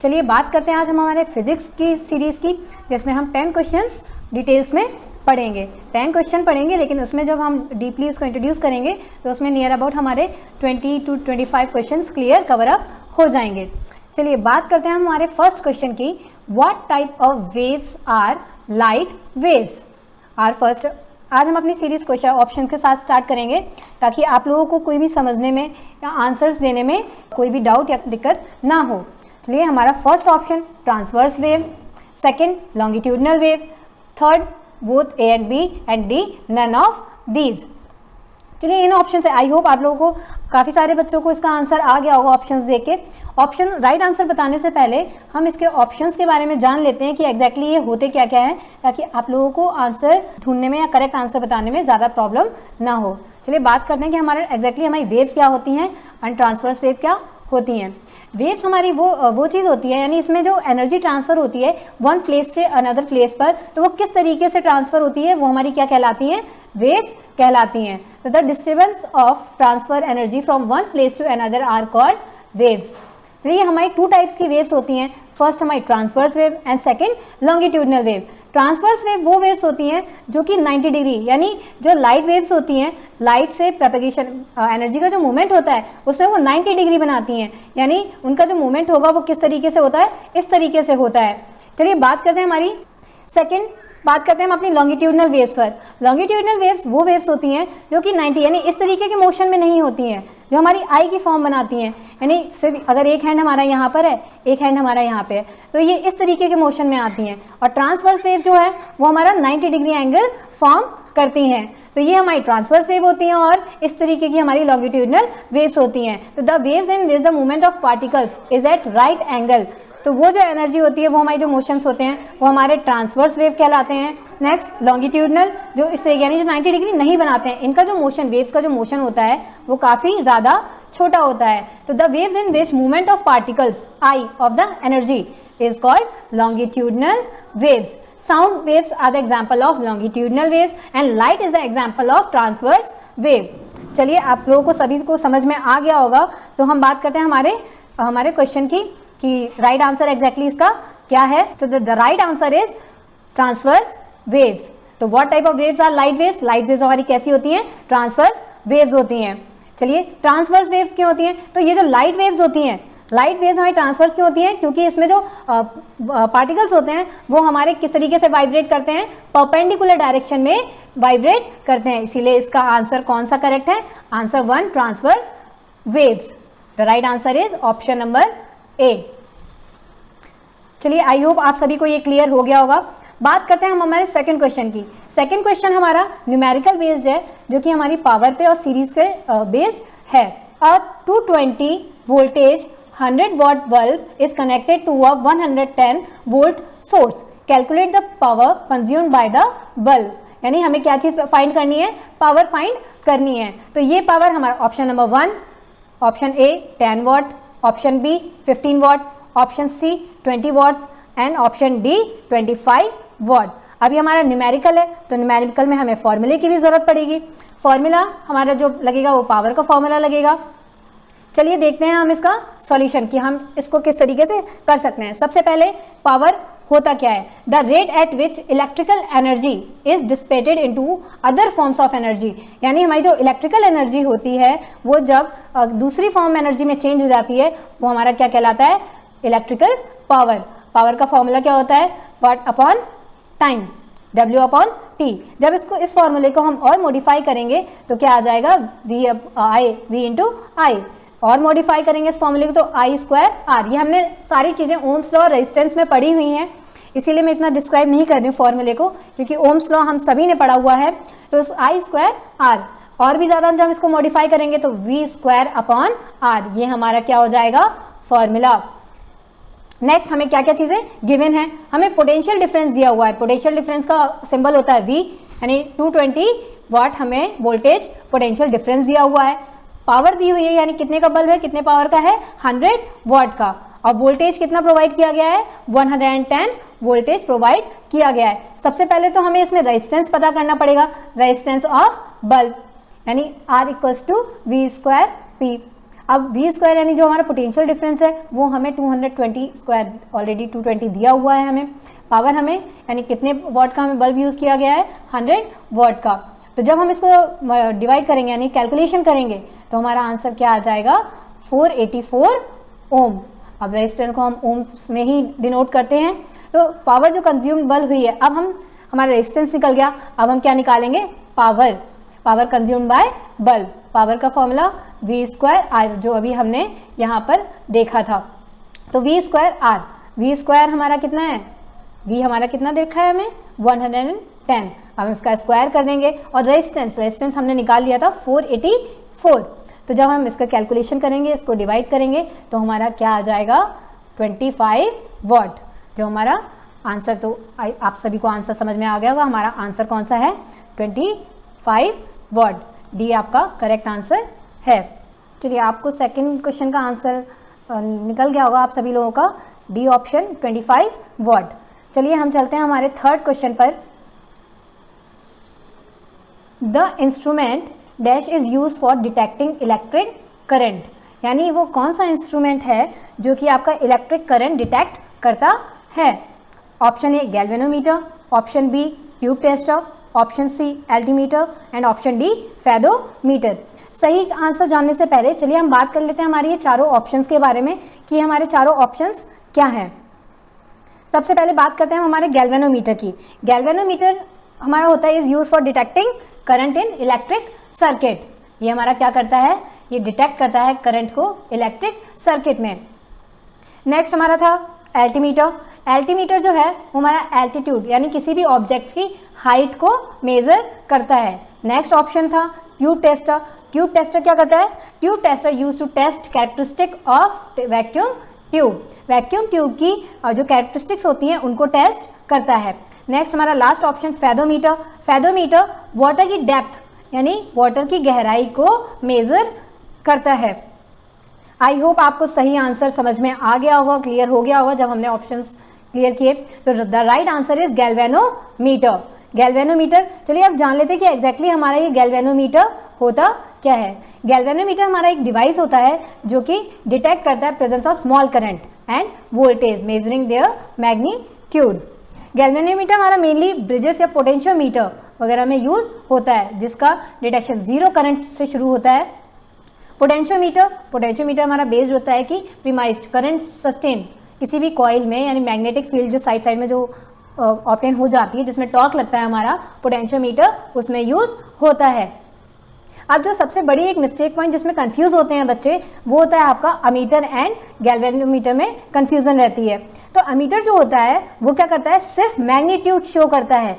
चलिए बात करते हैं आज हम हमारे फिजिक्स की सीरीज़ की, जिसमें हम 10 क्वेश्चंस डिटेल्स में पढ़ेंगे। 10 क्वेश्चन पढ़ेंगे, लेकिन उसमें जब हम डीपली उसको इंट्रोड्यूस करेंगे तो उसमें नियर अबाउट हमारे 20 to 25 questions clear cover up हो जाएंगे। चलिए बात करते हैं हम हमारे फर्स्ट क्वेश्चन की। What type of waves are light waves? Are first. आज हम अपनी सीरीज क्वेश्चन ऑप्शन के साथ स्टार्ट करेंगे ताकि आप लोगों को कोई भी समझने में या आंसर्स देने में कोई भी डाउट या दिक्कत ना हो। चलिए हमारा first option transverse wave, second longitudinal wave, third both A and B and D none of these. चलिए इन ऑप्शन से आई होप आप लोगों को, काफ़ी सारे बच्चों को इसका आंसर आ गया होगा ऑप्शंस देख के। ऑप्शन राइट आंसर बताने से पहले हम इसके ऑप्शंस के बारे में जान लेते हैं कि एग्जैक्टली ये होते क्या क्या है, ताकि आप लोगों को आंसर ढूंढने में या करेक्ट आंसर बताने में ज़्यादा प्रॉब्लम ना हो। चलिए बात करते हैं कि हमारे एग्जैक्टली हमारी वेव्स क्या होती हैं एंड ट्रांसवर्स वेव क्या होती हैं। वेव्स हमारी वो चीज़ होती है, यानी इसमें जो एनर्जी ट्रांसफ़र होती है वन प्लेस से अनदर प्लेस पर, तो वो किस तरीके से ट्रांसफ़र होती है वो हमारी क्या कहलाती हैं? वेव्स कहलाती हैं। तो the disturbance of transfer energy from one place to another are called waves. तो ये हमारी टू टाइप्स की वेव्स होती हैं। फर्स्ट हमारी transverse wave and second longitudinal wave. Transverse wave वो वेव्स होती हैं जो कि 90 डिग्री, यानी जो लाइट वेव्स होती हैं, लाइट से प्रोपेगेशन एनर्जी का जो मूवमेंट होता है उसमें वो 90 डिग्री बनाती हैं, यानी उनका जो मूवमेंट होगा वो किस तरीके से होता है? इस तरीके से होता है। चलिए बात करते हैं हमारी सेकेंड, बात करते हैं हम अपनी लॉन्गिट्यूडनल वेव्स पर। लॉन्गिट्यूडनल वेव्स वो वेव्स होती हैं जो कि 90 यानी इस तरीके के मोशन में नहीं होती हैं, जो हमारी आई की फॉर्म बनाती हैं, यानी सिर्फ अगर एक हैंड हमारा यहाँ पर है, एक हैंड हमारा यहाँ पे है, तो ये इस तरीके के मोशन में आती हैं। और ट्रांसवर्स वेव जो है वो हमारा 90 डिग्री एंगल फॉर्म करती हैं। तो ये हमारी ट्रांसवर्स वेव होती हैं और इस तरीके की हमारी लॉन्गिट्यूडनल वेव्स होती हैं। तो the waves in which the movement of particles is at right angle, तो वो जो एनर्जी होती है, वो हमारी जो मोशंस होते हैं वो हमारे ट्रांसवर्स वेव कहलाते हैं। नेक्स्ट लॉन्गिट्यूडनल, जो इससे यानी जो 90 डिग्री नहीं बनाते हैं, इनका जो मोशन, वेव्स का जो मोशन होता है वो काफ़ी ज़्यादा छोटा होता है। तो the waves in which movement of particles I of the energy is called longitudinal waves. Sound waves are the example of longitudinal waves and light is the example of transverse wave. चलिए आप लोगों को सभी को समझ में आ गया होगा। तो हम बात करते हैं हमारे क्वेश्चन की कि राइट आंसर एग्जैक्टली इसका क्या है। तो the right answer is transverse waves. तो what type of waves are light waves? Light waves हमारी कैसी होती हैं? ट्रांसवर्स वेव्स होती हैं। चलिए ट्रांसवर्स वेव्स क्यों होती हैं? तो ये जो लाइट वेव्स होती हैं, लाइट वेव्स हमारी ट्रांसवर्स क्यों होती हैं? क्योंकि इसमें जो पार्टिकल्स होते हैं वो हमारे किस तरीके से वाइब्रेट करते हैं? परपेंडिकुलर डायरेक्शन में वाइब्रेट करते हैं, इसीलिए इसका आंसर कौन सा करेक्ट है? Answer 1 transverse waves. The right answer is option number A. चलिए आई होप आप सभी को ये क्लियर हो गया होगा। बात करते हैं हम हमारे सेकंड क्वेश्चन की। सेकंड क्वेश्चन हमारा न्यूमेरिकल बेस्ड है, जो कि हमारी पावर पे और सीरीज के बेस्ड है। अ 220 voltage 100 watt bulb is connected to a 110 volt source. Calculate the power consumed by the bulb. यानी हमें क्या चीज फाइंड करनी है? पावर फाइंड करनी है। तो ये पावर हमारा option number 1, option A 10 watt, option B 15 watt, option C 20 watts and option D 25 watt. अभी हमारा न्यूमेरिकल है, तो न्यूमेरिकल में हमें फॉर्मूले की भी जरूरत पड़ेगी। फॉर्मूला हमारा जो लगेगा वो पावर का फॉर्मूला लगेगा। चलिए देखते हैं हम इसका सॉल्यूशन कि हम इसको किस तरीके से कर सकते हैं। सबसे पहले पावर होता क्या है? The rate at which electrical energy is dissipated into other forms of energy, यानी हमारी जो इलेक्ट्रिकल एनर्जी होती है वो जब दूसरी फॉर्म एनर्जी में चेंज हो जाती है वो हमारा क्या कहलाता है? Electrical power. पावर का फॉर्मूला क्या होता है? Watt upon time, W upon T। जब इस फॉर्मूले को हम और मॉडिफाई करेंगे तो क्या आ जाएगा? V इंटू आई। और मॉडिफाई करेंगे इस फॉर्मूले को तो I स्क्वायर R। ये हमने सारी चीज़ें ओम्स लॉ और रेजिस्टेंस में पढ़ी हुई हैं, इसीलिए मैं इतना डिस्क्राइब नहीं कर रही हूँ फॉर्मूले को, क्योंकि ओम्स लॉ हम सभी ने पढ़ा हुआ है। तो I स्क्वायर R, और भी ज़्यादा जब हम इसको मॉडिफाई करेंगे तो V स्क्वायर अपॉन R, ये हमारा क्या हो जाएगा? फॉर्मूला। नेक्स्ट हमें क्या क्या चीज़ें गिवन है? हमें पोटेंशियल डिफरेंस दिया हुआ है। पोटेंशियल डिफरेंस का सिंबल होता है V, यानी 220 वाट हमें वोल्टेज पोटेंशियल डिफरेंस दिया हुआ है। पावर दी हुई है, यानी कितने का बल्ब है, कितने पावर का है? 100 वाट का। और वोल्टेज कितना प्रोवाइड किया गया है? 110 वोल्टेज प्रोवाइड किया गया है। सबसे पहले तो हमें इसमें रेजिस्टेंस पता करना पड़ेगा, रेजिस्टेंस ऑफ बल्ब, यानी R equals to V square P। अब वी स्क्वायर यानी जो हमारा पोटेंशियल डिफरेंस है वो हमें 220 स्क्वायर, ऑलरेडी 220 दिया हुआ है हमें। पावर हमें यानी कितने वॉट का हमें बल्ब यूज़ किया गया है, 100 वॉट का। तो जब हम इसको डिवाइड करेंगे यानी कैलकुलेशन करेंगे तो हमारा आंसर क्या आ जाएगा, 484 ओम। अब रेजिस्टेंस को हम ओम्स में ही डिनोट करते हैं। तो पावर जो कंज्यूमेबल हुई है, अब हम हमारा रेजिस्टेंस निकल गया, अब हम क्या निकालेंगे, power consumed by bulb. Power का फॉर्मूला वी स्क्वायर आर, जो अभी हमने यहाँ पर देखा था। तो V square R, V square हमारा कितना है, वी हमारा कितना देखा है हमें, 110। अब हम इसका स्क्वायर कर देंगे और रेजिस्टेंस हमने निकाल लिया था 484। तो जब हम इसका कैलकुलेशन करेंगे, इसको डिवाइड करेंगे तो हमारा क्या आ जाएगा, 25 वॉट। जो हमारा आंसर, तो आप सभी को आंसर समझ में आ गया होगा, हमारा आंसर कौन सा है, 25 वॉट। डी आपका करेक्ट आंसर है। चलिए आपको सेकंड क्वेश्चन का आंसर निकल गया होगा आप सभी लोगों का, डी ऑप्शन 25 वॉट। चलिए हम चलते हैं हमारे थर्ड क्वेश्चन पर। The instrument dash is use for detecting electric current, यानी वो कौन सा इंस्ट्रूमेंट है जो कि आपका इलेक्ट्रिक करंट डिटेक्ट करता है। Option A galvanometer, option B tube tester, option C altimeter and option D fathometer. सही आंसर जानने से पहले चलिए हम बात कर लेते हैं हमारे ये चारों ऑप्शंस के बारे में कि हमारे चारों ऑप्शंस क्या हैं। सबसे पहले बात करते हैं हमारे गैल्वेनोमीटर की। गैल्वेनोमीटर हमारा होता है is use for detecting current in electric circuit. ये हमारा क्या करता है, ये डिटेक्ट करता है करंट को इलेक्ट्रिक सर्किट में। नेक्स्ट हमारा था एल्टीमीटर। एल्टीमीटर जो है वो हमारा एल्टीट्यूड यानी किसी भी ऑब्जेक्ट की हाइट को मेजर करता है। नेक्स्ट ऑप्शन था ट्यूब टेस्टर। ट्यूब टेस्टर क्या करता है, tube tester use to test characteristic of vacuum tube. Vacuum tube की जो कैरेक्टरिस्टिक्स होती हैं उनको टेस्ट करता है। नेक्स्ट हमारा last option fathometer. Fathometer water की डेप्थ यानी वाटर की गहराई को मेजर करता है। आई होप आपको सही आंसर समझ में आ गया होगा, क्लियर हो गया होगा जब हमने ऑप्शंस क्लियर किए। तो the right answer is galvanometer. Galvanometer, चलिए अब जान लेते हैं कि एग्जैक्टली हमारा ये गैल्वेनोमीटर होता क्या है। गैल्वेनोमीटर हमारा एक डिवाइस होता है जो कि डिटेक्ट करता है presence of small current end voltage measuring there magnitude. Galvanometer हमारा मेनली ब्रिजेस या पोटेंशियोमीटर वगैरह में यूज होता है, जिसका डिटेक्शन जीरो करंट से शुरू होता है। पोटेंशियोमीटर हमारा बेस्ड होता है कि प्रीमाइज्ड करंट सस्टेन किसी भी कॉइल में यानी मैग्नेटिक फील्ड जो साइड में जो ऑब्टेन हो जाती है, जिसमें टॉर्क लगता है हमारा पोटेंशियोमीटर, उसमें यूज होता है। अब जो सबसे बड़ी एक मिस्टेक पॉइंट जिसमें कंफ्यूज होते हैं बच्चे, वो होता है आपका अमीटर एंड गैल्वेनोमीटर में कंफ्यूजन रहती है। तो अमीटर जो होता है वो क्या करता है, सिर्फ मैग्नीट्यूड शो करता है।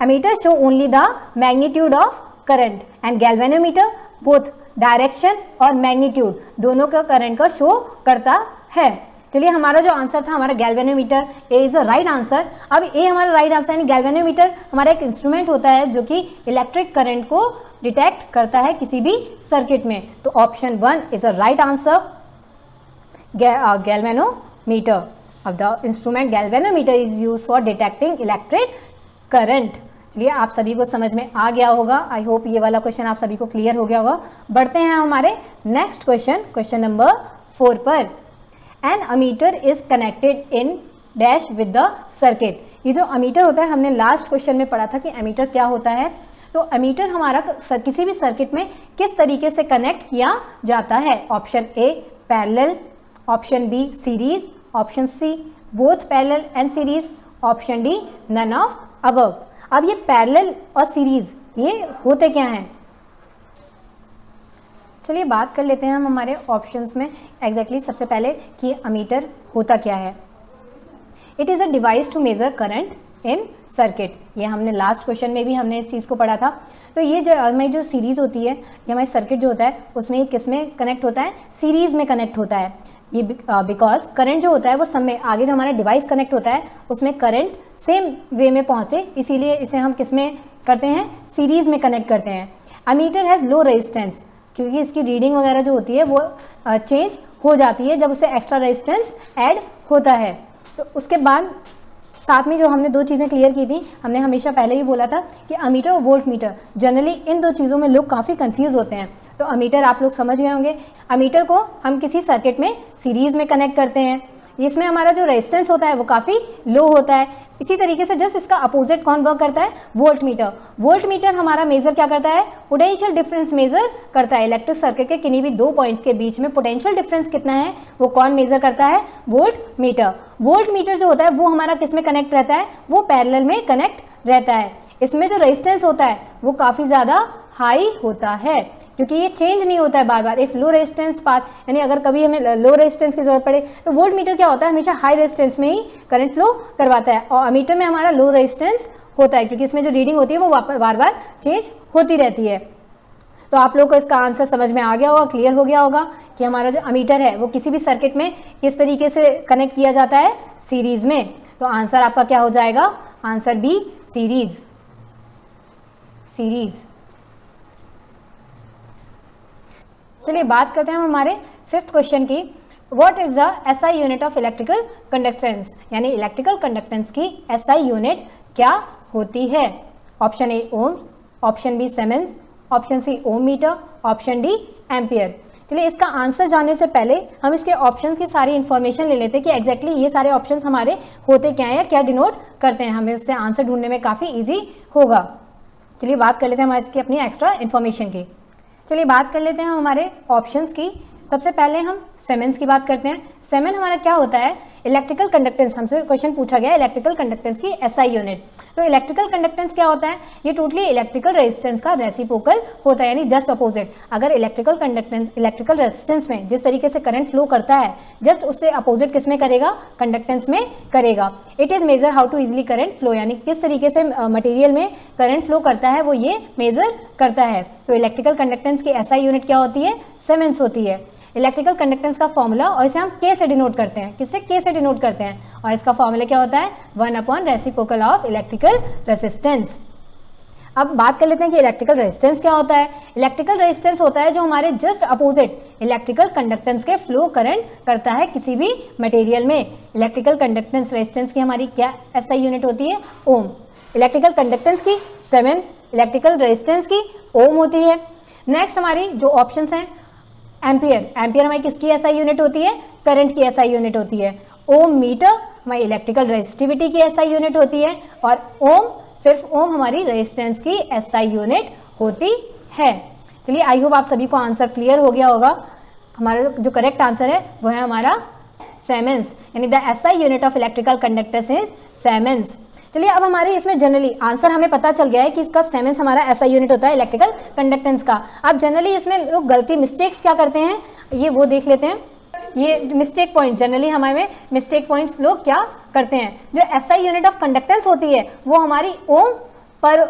Ammeter show only the magnitude of current and galvanometer both direction और मैग्नीट्यूड दोनों का करंट का शो करता है। चलिए हमारा जो आंसर था हमारा galvanometer, A is a right answer. अब ए हमारा राइट आंसर यानी गैल्वेनोमीटर हमारा एक इंस्ट्रूमेंट होता है जो कि इलेक्ट्रिक करंट को डिटेक्ट करता है किसी भी सर्किट में। तो option 1 is a right answer, galvanometer. अब the instrument galvanometer is use for detecting electric current. चलिए आप सभी को समझ में आ गया होगा, आई होप ये वाला क्वेश्चन आप सभी को क्लियर हो गया होगा। बढ़ते हैं हमारे नेक्स्ट क्वेश्चन, क्वेश्चन नंबर 4 पर। An ammeter is connected in dash with the circuit. ये जो अमीटर होता है हमने लास्ट क्वेश्चन में पढ़ा था कि अमीटर क्या होता है। तो अमीटर हमारा किसी भी सर्किट में किस तरीके से कनेक्ट किया जाता है। Option A parallel, option B series, option C both parallel and series, option D none of above. अब ये पैरेलल और सीरीज ये होते क्या हैं, चलिए बात कर लेते हैं हम हमारे ऑप्शंस में एग्जैक्टली सबसे पहले कि अमीटर होता क्या है। It is a device to measure current in circuit. ये हमने लास्ट क्वेश्चन में भी हमने इस चीज़ को पढ़ा था। तो ये जो हमारी जो सीरीज़ होती है, ये हमारी सर्किट जो होता है उसमें किस में कनेक्ट होता है, सीरीज़ में कनेक्ट होता है। ये बिकॉज करंट जो होता है वो सब में आगे जो हमारा डिवाइस कनेक्ट होता है उसमें करंट सेम वे में पहुँचे, इसीलिए इसे हम किस में करते हैं, सीरीज़ में कनेक्ट करते हैं। अमीटर हैज़ लो रेजिस्टेंस, क्योंकि इसकी रीडिंग वगैरह जो होती है वो चेंज हो जाती है जब उसे एक्स्ट्रा रेजिस्टेंस ऐड होता है। तो उसके बाद साथ में जो हमने दो चीज़ें क्लियर की थी, हमने हमेशा पहले ही बोला था कि अमीटर और वोल्ट मीटर, जनरली इन दो चीज़ों में लोग काफ़ी कंफ्यूज होते हैं। तो अमीटर आप लोग समझ गए होंगे। अमीटर को हम किसी सर्किट में सीरीज़ में कनेक्ट करते हैं, इसमें हमारा जो रेजिस्टेंस होता है वो काफ़ी लो होता है। इसी तरीके से जस्ट इसका अपोजिट कौन वर्क करता है, वोल्ट मीटर। वोल्ट मीटर हमारा मेजर क्या करता है, पोटेंशियल डिफरेंस मेजर करता है। इलेक्ट्रिक सर्किट के किन्हीं भी दो पॉइंट्स के बीच में पोटेंशियल डिफरेंस कितना है वो कौन मेजर करता है, वोल्ट मीटर। वोल्ट मीटर जो होता है वो हमारा किस में कनेक्ट रहता है, वो पैरेलल में कनेक्ट रहता है। इसमें जो रेजिस्टेंस होता है वो काफ़ी ज़्यादा हाई होता है, क्योंकि ये चेंज नहीं होता है बार बार। इफ लो रेजिस्टेंस पाथ, यानी अगर कभी हमें लो रेजिस्टेंस की जरूरत पड़े तो वोल्ट मीटर क्या होता है, हमेशा हाई रेजिस्टेंस में ही करंट फ्लो करवाता है। और अमीटर में हमारा लो रेजिस्टेंस होता है, क्योंकि इसमें जो रीडिंग होती है वो बार बार चेंज होती रहती है। तो आप लोग को इसका आंसर समझ में आ गया होगा, क्लियर हो गया होगा कि हमारा जो अमीटर है वो किसी भी सर्किट में किस तरीके से कनेक्ट किया जाता है, सीरीज में। तो आंसर आपका क्या हो जाएगा, आंसर बी, सीरीज। सीरीज। चलिए बात करते हैं हम हमारे 5th क्वेश्चन की। What is the SI unit of electrical conductance, यानी इलेक्ट्रिकल कंडक्टेंस की एसआई यूनिट क्या होती है। Option A ohm, option B siemens, option C ohm metre, option D ampere. चलिए इसका आंसर जानने से पहले हम इसके ऑप्शंस की सारी इन्फॉर्मेशन ले लेते हैं कि एग्जैक्टली ये सारे ऑप्शंस हमारे होते क्या हैं या क्या डिनोट करते हैं। हमें उससे आंसर ढूंढने में काफ़ी ईजी होगा। चलिए बात कर लेते हैं हमारे इसकी अपनी एक्स्ट्रा इन्फॉर्मेशन की। चलिए बात कर लेते हैं हम हमारे ऑप्शंस की। सबसे पहले हम सीमेंस की बात करते हैं। सीमेंस हमारा क्या होता है, इलेक्ट्रिकल कंडक्टेंस। हमसे क्वेश्चन पूछा गया इलेक्ट्रिकल कंडक्टेंस की एसआई यूनिट। तो इलेक्ट्रिकल कंडक्टेंस क्या होता है, ये टोटली इलेक्ट्रिकल रेजिस्टेंस का रेसिप्रोकल होता है, यानी जस्ट अपोजिट। अगर इलेक्ट्रिकल कंडक्टेंस, इलेक्ट्रिकल रेजिस्टेंस में जिस तरीके से करंट फ्लो करता है, जस्ट उससे अपोजिट किस में करेगा, कंडक्टेंस में करेगा। It is measure how to easily current flow, यानी किस तरीके से मटेरियल में करंट फ्लो करता है वो ये मेजर करता है। तो इलेक्ट्रिकल कंडक्टेंस की एसआई यूनिट क्या होती है, सीमेंस होती है। इलेक्ट्रिकल कंडक्टेंस का फॉर्मूला, और इसे हम के से डिनोट करते हैं, किससे, के से डिनोट करते हैं, और इसका फॉर्मूला क्या होता है, 1 रेसिप्रोकल ऑफ इलेक्ट्रिकल रेजिस्टेंस। अब बात कर लेते हैं कि इलेक्ट्रिकल रेजिस्टेंस क्या होता है। इलेक्ट्रिकल रेजिस्टेंस होता है जो हमारे जस्ट अपोजिट इलेक्ट्रिकल कंडक्टेंस के फ्लो करंट करता है किसी भी मटेरियल में। इलेक्ट्रिकल कंडक्टेंस रेजिस्टेंस की हमारी क्या एसआई यूनिट होती है, ओम। इलेक्ट्रिकल कंडक्टेंस की 7, इलेक्ट्रिकल रेजिस्टेंस की ओम होती है। नेक्स्ट हमारी जो ऑप्शंस हैं, एम्पियर। एम्पियर हमारी किसकी एसआई यूनिट होती है, करंट की एसआई यूनिट होती है। ओम मीटर हमारी इलेक्ट्रिकल रेजिस्टिविटी की एसआई यूनिट होती है, और ओम, सिर्फ ओम हमारी रेजिस्टेंस की एसआई यूनिट होती है। चलिए आई होप आप सभी को आंसर क्लियर हो गया होगा। हमारा जो करेक्ट आंसर है वो है हमारा सीमेंस, यानी the SI unit of electrical conductance is siemens. चलिए अब हमारे इसमें जनरली आंसर हमें पता चल गया है कि इसका सीमेंस हमारा एसआई यूनिट होता है इलेक्ट्रिकल कंडक्टेंस का। अब जनरली इसमें लोग गलती, मिस्टेक्स क्या करते हैं ये वो देख लेते हैं। ये मिस्टेक पॉइंट, जनरली हमारे मिस्टेक पॉइंट्स लोग क्या करते हैं, जो एसआई यूनिट ऑफ कंडक्टेंस होती है वो हमारी ओम पर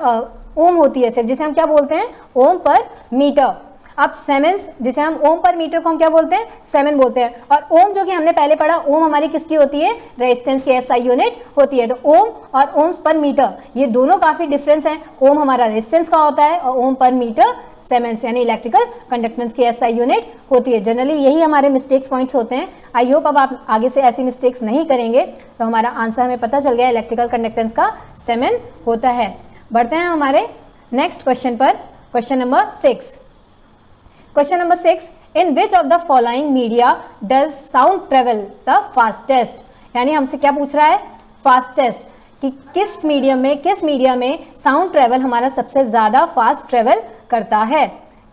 ओम होती है सिर्फ, जिसे हम क्या बोलते हैं, ओम पर मीटर। अब सीमेंस, जिसे हम ओम पर मीटर को हम क्या बोलते हैं, सीमेंस बोलते हैं। और ओम जो कि हमने पहले पढ़ा, ओम हमारी किसकी होती है, रेजिस्टेंस की एसआई यूनिट होती है। तो ओम और ओम पर मीटर ये दोनों काफी डिफरेंस हैं। ओम हमारा रेजिस्टेंस का होता है और ओम पर मीटर सीमेंस, यानी इलेक्ट्रिकल कंडक्टेंस की एसआई यूनिट होती है। जनरली यही हमारे मिस्टेक्स पॉइंट्स होते हैं। आई होप अब आप आगे से ऐसी मिस्टेक्स नहीं करेंगे। तो हमारा आंसर हमें पता चल गया, इलेक्ट्रिकल कंडक्टेंस का सीमेंस होता है। बढ़ते हैं हमारे नेक्स्ट क्वेश्चन पर, question number 6। Question number 6, in which of the following media does sound travel the fastest, यानी हमसे क्या पूछ रहा है, फास्टेस्ट, कि किस मीडियम में साउंड ट्रेवल हमारा सबसे ज्यादा फास्ट ट्रेवल करता है।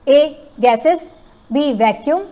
A gases, B vacuum,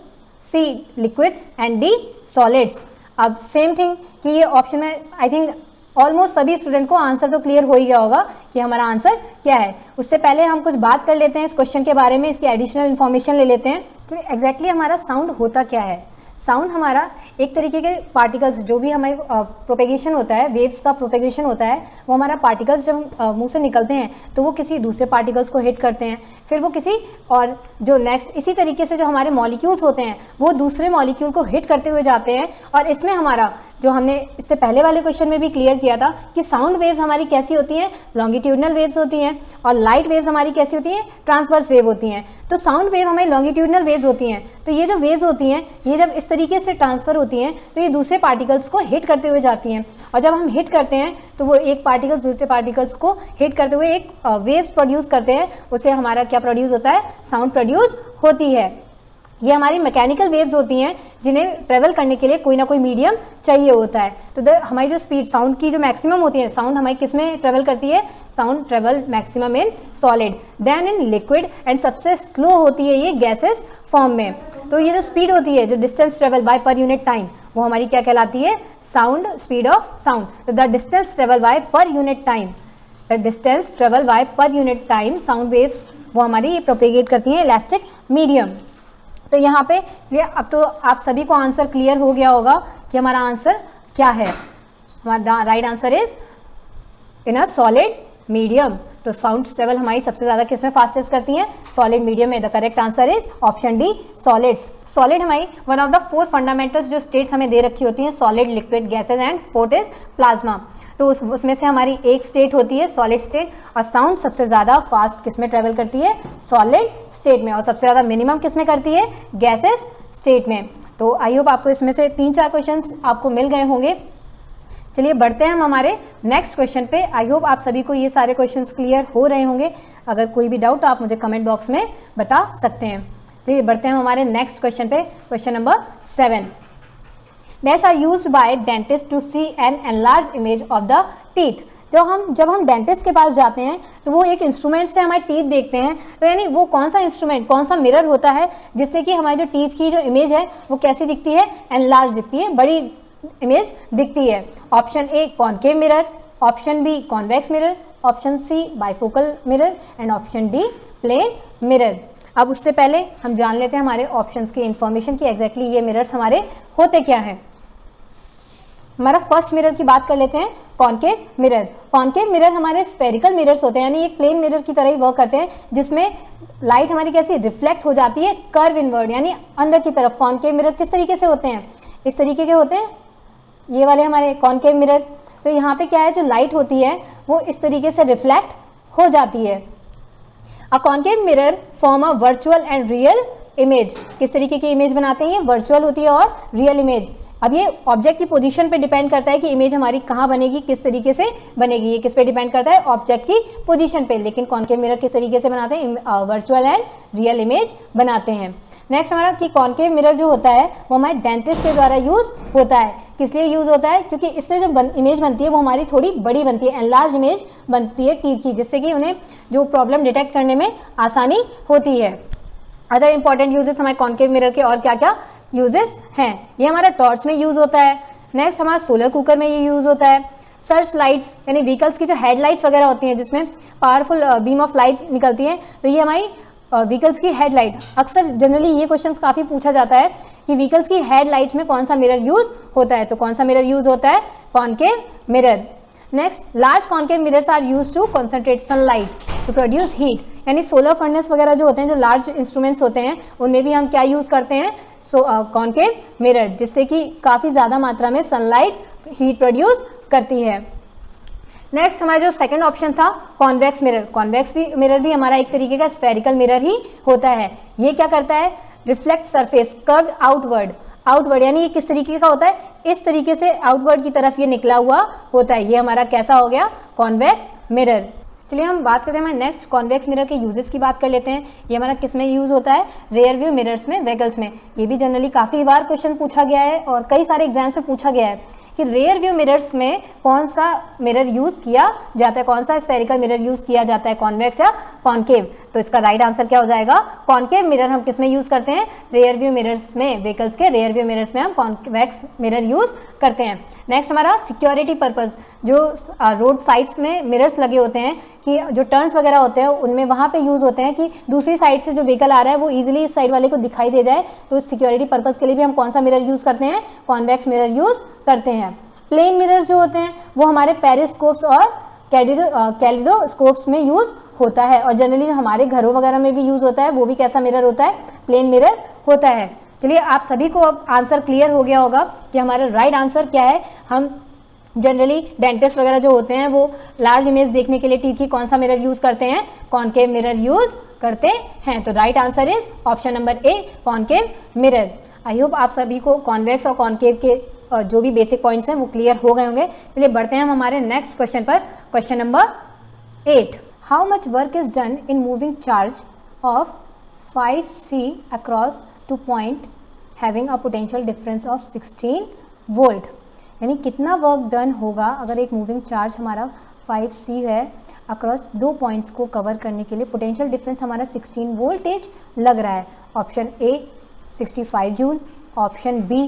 C liquids and D solids. अब सेम थिंग कि ये ऑप्शन में आई थिंक ऑलमोस्ट सभी स्टूडेंट को आंसर तो क्लियर हो ही गया होगा कि हमारा आंसर क्या है। उससे पहले हम कुछ बात कर लेते हैं इस क्वेश्चन के बारे में, इसकी एडिशनल इन्फॉर्मेशन ले लेते हैं। तो एग्जैक्टली हमारा साउंड होता क्या है। साउंड हमारा एक तरीके के पार्टिकल्स, जो भी हमारे प्रोपेगेशन होता है, वेव्स का प्रोपेगेशन होता है, वो हमारा पार्टिकल्स जब मुंह से निकलते हैं तो वो किसी दूसरे पार्टिकल्स को हिट करते हैं, फिर वो किसी और जो नेक्स्ट, इसी तरीके से जो हमारे मॉलिक्यूल्स होते हैं वो दूसरे मॉलिक्यूल को हिट करते हुए जाते हैं। और इसमें हमारा जो हमने इससे पहले वाले क्वेश्चन में भी क्लियर किया था कि साउंड वेव्स हमारी कैसी होती हैं, लॉन्गिट्यूडनल वेव्स होती हैं, और लाइट वेव्स हमारी कैसी होती हैं, ट्रांसवर्स वेव होती हैं। तो साउंड वेव हमारी लॉन्गिट्यूडनल वेव्स होती हैं। तो ये जो वेव्स होती हैं, ये जब इस तरीके से ट्रांसफर होती हैं तो ये दूसरे पार्टिकल्स को हिट करते हुए जाती हैं, और जब हम हिट करते हैं तो वो एक पार्टिकल्स दूसरे पार्टिकल्स को हिट करते हुए एक वेव्स प्रोड्यूस करते हैं, उससे हमारा क्या प्रोड्यूस होता है, साउंड प्रोड्यूस होती है। ये हमारी मैकेनिकल वेव्स होती हैं जिन्हें ट्रेवल करने के लिए कोई ना कोई मीडियम चाहिए होता है। तो हमारी जो स्पीड साउंड की जो मैक्सिमम होती है, साउंड हमारी किस में ट्रेवल करती है, sound travel maximum in solid, then in liquid, and सबसे स्लो होती है ये गैसेस फॉर्म में। तो ये जो स्पीड होती है, जो distance travel by per unit time, वो हमारी क्या कहलाती है, साउंड, स्पीड ऑफ साउंड। तो the distance travel by per unit time, the distance travel by per unit time sound waves वो हमारी प्रोपेगेट करती हैं इलास्टिक मीडियम। तो यहाँ पे अब तो आप सभी को आंसर क्लियर हो गया होगा कि हमारा आंसर क्या है। हमारा right answer is in a solid medium. तो साउंड ट्रेवल हमारी सबसे ज़्यादा किस में फास्टेस्ट करती हैं, सॉलिड मीडियम में। The correct answer is option D, solids. Solid हमारी वन ऑफ द 4 फंडामेंटल्स जो स्टेट्स हमें दे रखी होती हैं, solid, liquid, gases and fourth is plasma. तो उसमें से हमारी एक स्टेट होती है सॉलिड स्टेट, और साउंड सबसे ज़्यादा फास्ट किस में ट्रेवल करती है, सॉलिड स्टेट में, और सबसे ज़्यादा मिनिमम किस में करती है, गैसेस स्टेट में। तो आई होप आपको इसमें से 3-4 क्वेश्चंस आपको मिल गए होंगे। चलिए बढ़ते हैं हम हमारे नेक्स्ट क्वेश्चन पे। आई होप आप सभी को ये सारे क्वेश्चंस क्लियर हो रहे होंगे। अगर कोई भी डाउट तो आप मुझे कमेंट बॉक्स में बता सकते हैं। चलिए बढ़ते हैं हम हमारे नेक्स्ट क्वेश्चन पे। Question number 7, dash are used by dentist to see an enlarge image of the teeth. जब हम डेंटिस्ट के पास जाते हैं तो वो एक इंस्ट्रूमेंट से हमारे टीथ देखते हैं। तो यानी वो कौन सा इंस्ट्रूमेंट, कौन सा मिरर होता है जिससे कि हमारी जो टीथ की जो इमेज है वो कैसी दिखती है, एनलार्ज दिखती है, बड़ी इमेज दिखती है। Option A concave mirror, option B convex mirror, option C bifocal mirror, and option D plane mirror. अब उससे पहले हम जान लेते हैं हमारे ऑप्शंस की इंफॉर्मेशन की एग्जैक्टली ये मिरर्स हमारे होते क्या हैं। हमारा फर्स्ट मिरर की बात कर लेते हैं, कॉनकेव मिरर। कॉनकेव मिरर हमारे स्फेरिकल मिरर्स होते हैं, यानी एक प्लेन मिरर की तरह ही वर्क करते हैं, जिसमें लाइट हमारी कैसी रिफ्लेक्ट हो जाती है कर्व इनवर्ड, यानी अंदर की तरफ। कॉनकेव मिरर किस तरीके से होते हैं, इस तरीके के होते हैं, ये वाले हमारे कॉनकेव मिरर। तो यहाँ पे क्या है, जो लाइट होती है वो इस तरीके से रिफ्लेक्ट हो जाती है। A concave mirror form a virtual and real image. किस तरीके की इमेज बनाते हैं, ये वर्चुअल होती है और रियल इमेज। अब ये ऑब्जेक्ट की पोजीशन पे डिपेंड करता है कि इमेज हमारी कहाँ बनेगी, किस तरीके से बनेगी, ये किस पे डिपेंड करता है, ऑब्जेक्ट की पोजीशन पे। लेकिन कॉनकेव मिरर किस तरीके से बनाते हैं, वर्चुअल एंड रियल इमेज बनाते हैं। नेक्स्ट हमारा कि कॉनकेव मिरर जो होता है वो हमारे डेंटिस्ट के द्वारा यूज होता है। किस लिए यूज होता है, क्योंकि इससे जो इमेज बनती है वो हमारी थोड़ी बड़ी बनती है, एनलार्ज इमेज बनती है टीथ की, जिससे कि उन्हें जो प्रॉब्लम डिटेक्ट करने में आसानी होती है। अदर इंपॉर्टेंट यूजेस हमारे कॉनकेव मिरर के और क्या क्या यूजेस हैं, ये हमारा टॉर्च में यूज होता है। नेक्स्ट हमारा सोलर कुकर में ये यूज होता है। सर्च लाइट्स यानी व्हीकल्स की जो हेडलाइट्स वगैरह होती हैं जिसमें पावरफुल बीम ऑफ लाइट निकलती है, तो ये हमारी व्हीकल्स की हेडलाइट। अक्सर जनरली ये क्वेश्चंस काफ़ी पूछा जाता है कि व्हीकल्स की हेडलाइट्स में कौन सा मिरर यूज होता है, तो कौन सा मिरर यूज होता है, concave mirror. Next, large concave mirrors are use to concentrate sunlight to produce heat, यानी सोलर फर्नेस वगैरह जो होते हैं, जो लार्ज इंस्ट्रूमेंट्स होते हैं, उनमें भी हम क्या यूज़ करते हैं, कॉनकेव मिरर, जिससे कि काफ़ी ज़्यादा मात्रा में सनलाइट हीट प्रोड्यूस करती है। नेक्स्ट हमारा जो सेकंड ऑप्शन था कॉन्वेक्स मिरर। कॉन्वेक्स मिरर भी हमारा एक तरीके का स्फेरिकल मिरर ही होता है। ये क्या करता है, रिफ्लेक्ट सरफेस कर्व आउटवर्ड, यानी ये किस तरीके का होता है, इस तरीके से आउटवर्ड की तरफ ये निकला हुआ होता है। ये हमारा कैसा हो गया, कॉन्वेक्स मिरर। चलिए हम बात करते हैं हमारे नेक्स्ट कॉन्वेक्स मिरर के यूजेस की बात कर लेते हैं। ये हमारा किस में यूज़ होता है, रेयर व्यू मिरर्स में, व्हीकल्स में। ये भी जनरली काफ़ी बार क्वेश्चन पूछा गया है और कई सारे एग्जाम्स में पूछा गया है कि रेयर व्यू मिरर्स में कौन सा मिरर यूज़ किया जाता है, कौन सा स्फेरिकल मिरर यूज़ किया जाता है, कॉन्वेक्स या कॉनकेव। तो इसका राइट आंसर क्या हो जाएगा, कॉनकेव मिरर हम किस में यूज़ करते हैं, रेयर व्यू मिरर्स में, व्हीकल्स के रेयर व्यू मिरर्स में हम कॉन्वेक्स मिरर यूज़ करते हैं। नेक्स्ट हमारा सिक्योरिटी पर्पज़, जो रोड साइड्स में मिरर्स लगे होते हैं कि जो टर्न्स वगैरह होते हैं उनमें वहाँ पे यूज़ होते हैं कि दूसरी साइड से जो व्हीकल आ रहा है वो इजीली इस साइड वाले को दिखाई दे जाए। तो सिक्योरिटी पर्पज़ के लिए भी हम कौन सा मिरर यूज़ करते हैं, कॉन्वेक्स मिरर यूज़ करते हैं। प्लेन मिरर्स जो होते हैं वो हमारे पेरिस्कोप्स और कैलिडोस्कोप्स में यूज़ होता है, और जनरली हमारे घरों वगैरह में भी यूज़ होता है, वो भी कैसा मिरर होता है, प्लेन मिरर होता है। चलिए आप सभी को अब आंसर क्लियर हो गया होगा कि हमारा राइट आंसर क्या है। हम जनरली डेंटिस्ट वगैरह जो होते हैं वो लार्ज इमेज देखने के लिए टीथ की कौन सा मिरर यूज़ करते हैं, कॉनकेव मिरर यूज़ करते हैं। तो right answer is option number A, concave mirror. I hope आप सभी को कॉन्वेक्स और कॉनकेव के जो भी बेसिक पॉइंट्स हैं वो क्लियर हो गए होंगे। चलिए बढ़ते हैं हम हमारे नेक्स्ट क्वेश्चन पर। Question number 8, how much work is done in moving charge of 5C across two point having a potential difference of 16 volt. यानी कितना वर्क डन होगा अगर एक मूविंग चार्ज हमारा 5C है, अक्रॉस 2 पॉइंट्स को कवर करने के लिए पोटेंशियल डिफरेंस हमारा 16 वोल्टेज लग रहा है। Option A 65 joule, option B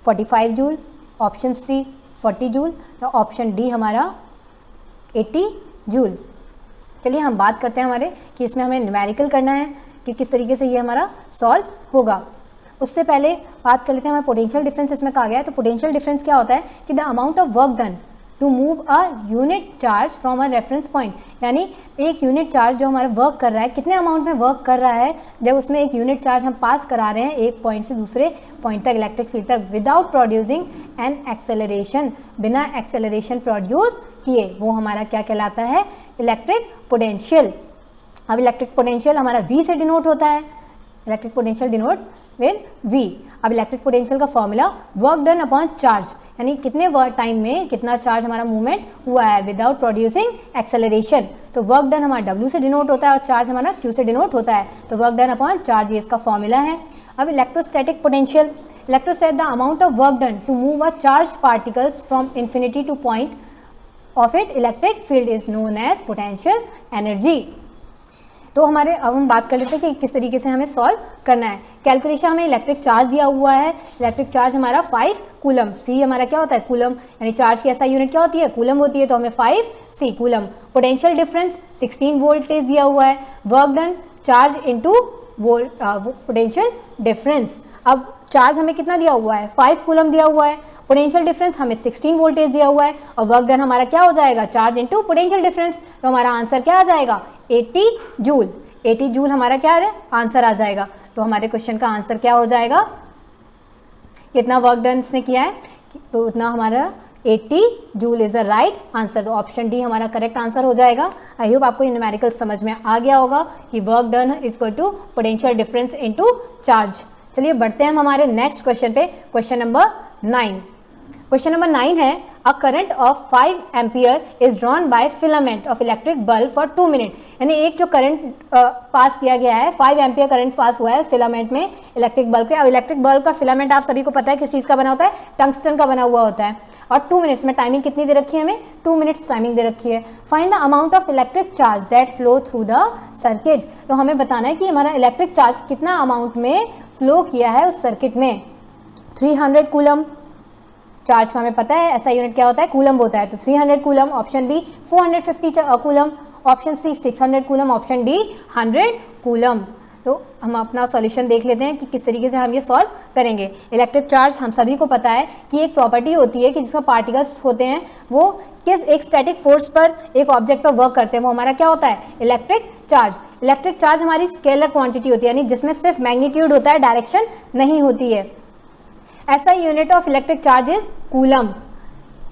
45 joule, option C 40 joule, या ऑप्शन डी हमारा 80 जूल। चलिए हम बात करते हैं हमारे कि इसमें हमें न्यूमेरिकल करना है कि किस तरीके से ये हमारा सॉल्व होगा। उससे पहले बात कर लेते हैं हमारा पोटेंशियल डिफरेंस इसमें कहा गया है। तो पोटेंशियल डिफरेंस क्या होता है कि the amount of work done to move a unit charge from a reference point, यानी एक यूनिट चार्ज जो हमारा वर्क कर रहा है, कितने अमाउंट में वर्क कर रहा है जब उसमें एक यूनिट चार्ज हम पास करा रहे हैं एक पॉइंट से दूसरे पॉइंट तक इलेक्ट्रिक फील्ड तक, विदाउट प्रोड्यूसिंग एन एक्सेलरेशन, बिना एक्सेलरेशन प्रोड्यूस किए, वो हमारा क्या कहलाता है, इलेक्ट्रिक पोटेंशियल। अब इलेक्ट्रिक पोटेंशियल हमारा V से डिनोट होता है, electric potential denote with V। अब इलेक्ट्रिक पोटेंशियल का formula work done upon charge, यानी कितने टाइम में कितना चार्ज हमारा मूवमेंट हुआ है विदाउट प्रोड्यूसिंग एक्सेलरेशन। तो वर्क डन हमारा W से डिनोट होता है और चार्ज हमारा Q से डिनोट होता है। तो वर्क डन अपॉन चार्ज ये इसका फॉर्मूला है। अब electrostatic potential, electrostatic the amount of work done to move a charge particles from infinity to point of it electric field is known as potential energy. तो हमारे अब हम बात कर लेते हैं कि किस तरीके से हमें सॉल्व करना है। कैलकुलेशन हमें इलेक्ट्रिक चार्ज दिया हुआ है, इलेक्ट्रिक चार्ज हमारा 5 कूलम, सी हमारा क्या होता है कूलम, यानी चार्ज की ऐसा यूनिट क्या होती है कूलम होती है, तो हमें 5C coulomb. Potential difference 16 voltage दिया हुआ है, work done charge into potential difference. अब चार्ज हमें कितना दिया हुआ है 5 कूलम दिया हुआ है, पोटेंशियल डिफरेंस हमें 16 वोल्टेज दिया हुआ है, और वर्क डन हमारा क्या हो जाएगा चार्ज इनटू पोटेंशियल डिफरेंस। तो हमारा आंसर क्या आ जाएगा 80 जूल। 80 जूल हमारा क्या है आंसर आ जाएगा। तो हमारे क्वेश्चन का आंसर क्या हो जाएगा, कितना वर्क डन इसने किया है, तो उतना हमारा 80 joule is the right answer. तो ऑप्शन डी हमारा करेक्ट आंसर हो जाएगा। आई होप आपको ये न्यूमेरिकल समझ में आ गया होगा कि work done is equal to potential difference into charge. चलिए बढ़ते हैं हम हमारे नेक्स्ट क्वेश्चन पे, क्वेश्चन नंबर 9। क्वेश्चन नंबर 9 है, a current of 5 ampere is drawn by filament of electric bulb for 2 minute. यानी एक जो करंट पास किया गया है 5 एम्पियर करंट पास हुआ है फिलामेंट में इलेक्ट्रिक बल्ब के। अब इलेक्ट्रिक बल्ब का फिलामेंट आप सभी को पता है किस चीज़ का बना होता है, टंगस्टन का बना हुआ होता है, और 2 मिनट्स में टाइमिंग कितनी दे रखी है हमें 2 मिनट्स टाइमिंग दे रखी है। Find the amount of electric charge that flow through the circuit. तो हमें बताना है कि हमारा इलेक्ट्रिक चार्ज कितना अमाउंट में फ्लो किया है उस सर्किट में। 300 कूलम चार्ज का हमें पता है, ऐसा यूनिट क्या होता है कूलम होता है, तो 300 coulomb, option B 450 coulomb, option C 600 coulomb, option D 100 coulomb. तो हम अपना सॉल्यूशन देख लेते हैं कि किस तरीके से हम ये सॉल्व करेंगे। इलेक्ट्रिक चार्ज हम सभी को पता है कि एक प्रॉपर्टी होती है कि जिसका पार्टिकल्स होते हैं वो किस एक स्टैटिक फोर्स पर एक ऑब्जेक्ट पर वर्क करते हैं, वो हमारा क्या होता है इलेक्ट्रिक चार्ज। इलेक्ट्रिक चार्ज हमारी स्केलर क्वांटिटी होती है, यानी जिसमें सिर्फ मैग्नीट्यूड होता है, डायरेक्शन नहीं होती है। ऐसा unit of electric charge is coulomb.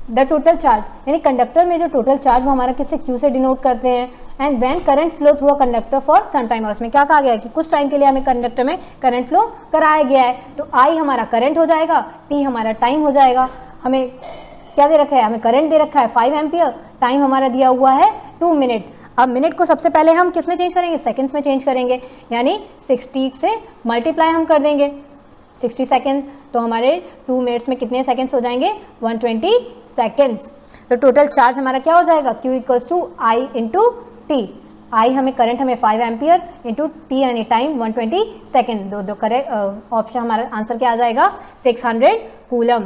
The total charge, यानी कंडक्टर में जो टोटल चार्ज वो हमारा किससे Q से डिनोट करते हैं। And when current flow through a conductor for some time, उसमें क्या कहा गया है कि कुछ टाइम के लिए हमें कंडक्टर में करंट फ्लो कराया गया है। तो I हमारा करंट हो जाएगा, T हमारा टाइम हो जाएगा। हमें क्या दे रखा है, हमें करंट दे रखा है 5 एम्पियर, टाइम हमारा दिया हुआ है 2 मिनट। अब मिनट को सबसे पहले हम किस में चेंज करेंगे, सेकंड्स में चेंज करेंगे, यानी 60 से मल्टीप्लाई हम कर देंगे 60 सेकेंड, तो हमारे 2 मिनट्स में कितने सेकेंड्स हो जाएंगे 120 सेकेंड्स। तो टोटल चार्ज हमारा क्या हो जाएगा Q equals to I into T. I हमें करंट हमें 5 एम्पियर इंटू टी यानी टाइम 120 सेकेंड। दो करेक्ट ऑप्शन हमारा आंसर क्या आ जाएगा 600 कूलम।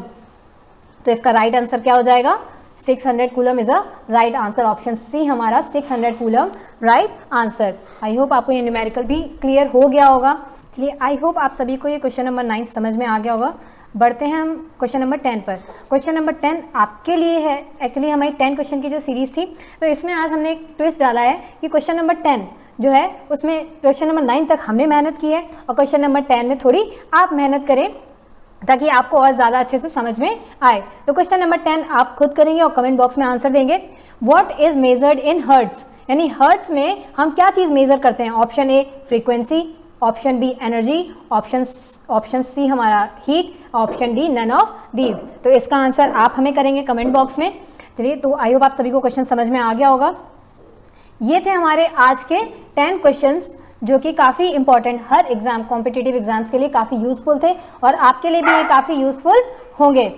तो इसका राइट आंसर क्या हो जाएगा 600 coulomb is a right answer. Option C हमारा 600 coulomb right answer. I hope आपको ये न्यूमेरिकल भी क्लियर हो गया होगा। चलिए आई होप आप सभी को ये क्वेश्चन नंबर 9 समझ में आ गया होगा। बढ़ते हैं हम क्वेश्चन नंबर 10 पर। क्वेश्चन नंबर 10 आपके लिए है। एक्चुअली हमारी 10 क्वेश्चन की जो सीरीज़ थी तो इसमें आज हमने एक ट्विस्ट डाला है कि क्वेश्चन नंबर 10 जो है उसमें क्वेश्चन नंबर 9 तक हमने मेहनत की है और क्वेश्चन नंबर 10 में थोड़ी आप मेहनत करें ताकि आपको और ज़्यादा अच्छे से समझ में आए। तो क्वेश्चन नंबर 10 आप खुद करेंगे और कमेंट बॉक्स में आंसर देंगे। What is measured in hertz, यानी हर्ट्स में हम क्या चीज़ मेजर करते हैं? Option A frequency, option B energy, option C हमारा heat, option D none of these. तो इसका आंसर आप हमें करेंगे कमेंट बॉक्स में। चलिए, तो आई होप आप सभी को क्वेश्चन समझ में आ गया होगा। ये थे हमारे आज के 10 क्वेश्चंस जो कि काफ़ी इंपॉर्टेंट, हर एग्जाम कॉम्पिटिटिव एग्जाम्स के लिए काफ़ी यूजफुल थे और आपके लिए भी ये काफ़ी यूजफुल होंगे।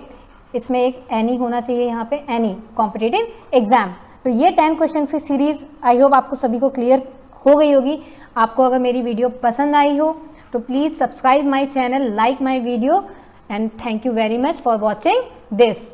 इसमें एक एनी होना चाहिए यहाँ पे, एनी कॉम्पिटिटिव एग्जाम। तो ये 10 क्वेश्चंस की सीरीज आई होप आपको सभी को क्लियर हो गई होगी। आपको अगर मेरी वीडियो पसंद आई हो तो please subscribe my channel, like my video and thank you very much for watching this.